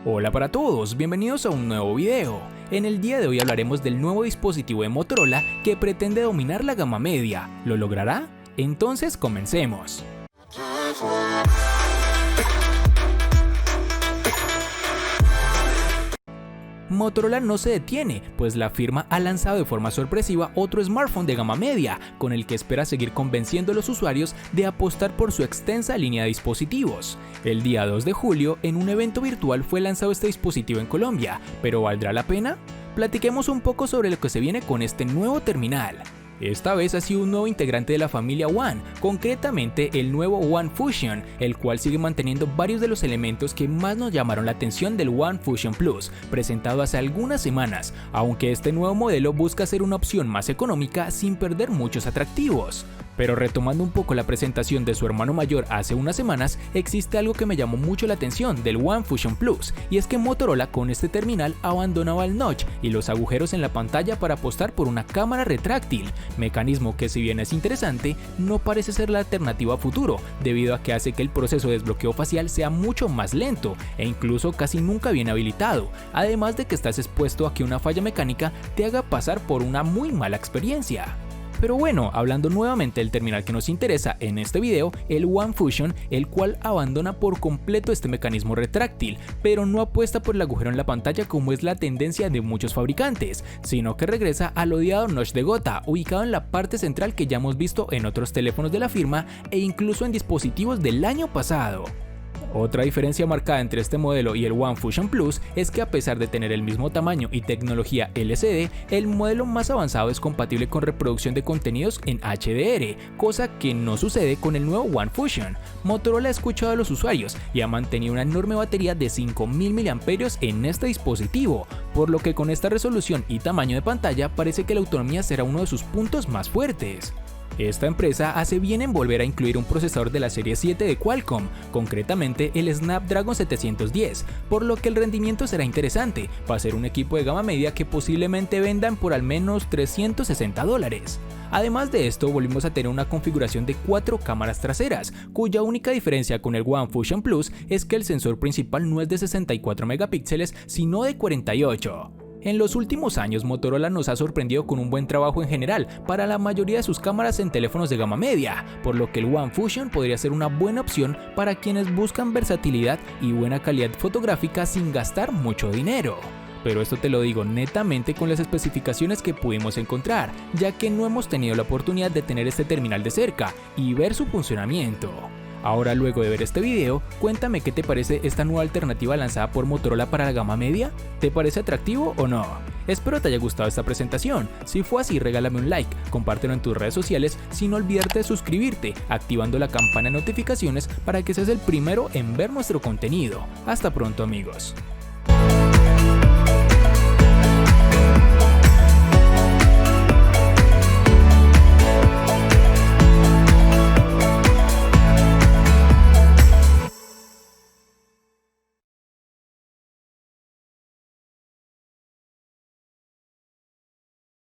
Hola para todos, bienvenidos a un nuevo video. En el día de hoy hablaremos del nuevo dispositivo de Motorola que pretende dominar la gama media. ¿Lo logrará? Entonces comencemos. Motorola no se detiene, pues la firma ha lanzado de forma sorpresiva otro smartphone de gama media, con el que espera seguir convenciendo a los usuarios de apostar por su extensa línea de dispositivos. El día 2 de julio, en un evento virtual fue lanzado este dispositivo en Colombia, ¿pero valdrá la pena? Platiquemos un poco sobre lo que se viene con este nuevo terminal. Esta vez ha sido un nuevo integrante de la familia One, concretamente el nuevo One Fusion, el cual sigue manteniendo varios de los elementos que más nos llamaron la atención del One Fusion Plus, presentado hace algunas semanas, aunque este nuevo modelo busca ser una opción más económica sin perder muchos atractivos. Pero retomando un poco la presentación de su hermano mayor hace unas semanas, existe algo que me llamó mucho la atención del One Fusion Plus, y es que Motorola con este terminal abandonaba el notch y los agujeros en la pantalla para apostar por una cámara retráctil, mecanismo que, si bien es interesante, no parece ser la alternativa a futuro, debido a que hace que el proceso de desbloqueo facial sea mucho más lento e incluso casi nunca bien habilitado, además de que estás expuesto a que una falla mecánica te haga pasar por una muy mala experiencia. Pero bueno, hablando nuevamente del terminal que nos interesa en este video, el One Fusion, el cual abandona por completo este mecanismo retráctil, pero no apuesta por el agujero en la pantalla como es la tendencia de muchos fabricantes, sino que regresa al odiado notch de gota, ubicado en la parte central que ya hemos visto en otros teléfonos de la firma e incluso en dispositivos del año pasado. Otra diferencia marcada entre este modelo y el One Fusion Plus es que, a pesar de tener el mismo tamaño y tecnología LCD, el modelo más avanzado es compatible con reproducción de contenidos en HDR, cosa que no sucede con el nuevo One Fusion. Motorola ha escuchado a los usuarios y ha mantenido una enorme batería de 5000 mAh en este dispositivo, por lo que con esta resolución y tamaño de pantalla parece que la autonomía será uno de sus puntos más fuertes. Esta empresa hace bien en volver a incluir un procesador de la serie 7 de Qualcomm, concretamente el Snapdragon 710, por lo que el rendimiento será interesante para ser un equipo de gama media que posiblemente vendan por al menos $360. Además de esto, volvimos a tener una configuración de 4 cámaras traseras, cuya única diferencia con el One Fusion Plus es que el sensor principal no es de 64 megapíxeles, sino de 48. En los últimos años, Motorola nos ha sorprendido con un buen trabajo en general para la mayoría de sus cámaras en teléfonos de gama media, por lo que el One Fusion podría ser una buena opción para quienes buscan versatilidad y buena calidad fotográfica sin gastar mucho dinero. Pero esto te lo digo netamente con las especificaciones que pudimos encontrar, ya que no hemos tenido la oportunidad de tener este terminal de cerca y ver su funcionamiento. Ahora, luego de ver este video, cuéntame qué te parece esta nueva alternativa lanzada por Motorola para la gama media. ¿Te parece atractivo o no? Espero te haya gustado esta presentación. Si fue así, regálame un like, compártelo en tus redes sociales sin olvidarte de suscribirte, activando la campana de notificaciones para que seas el primero en ver nuestro contenido. Hasta pronto, amigos.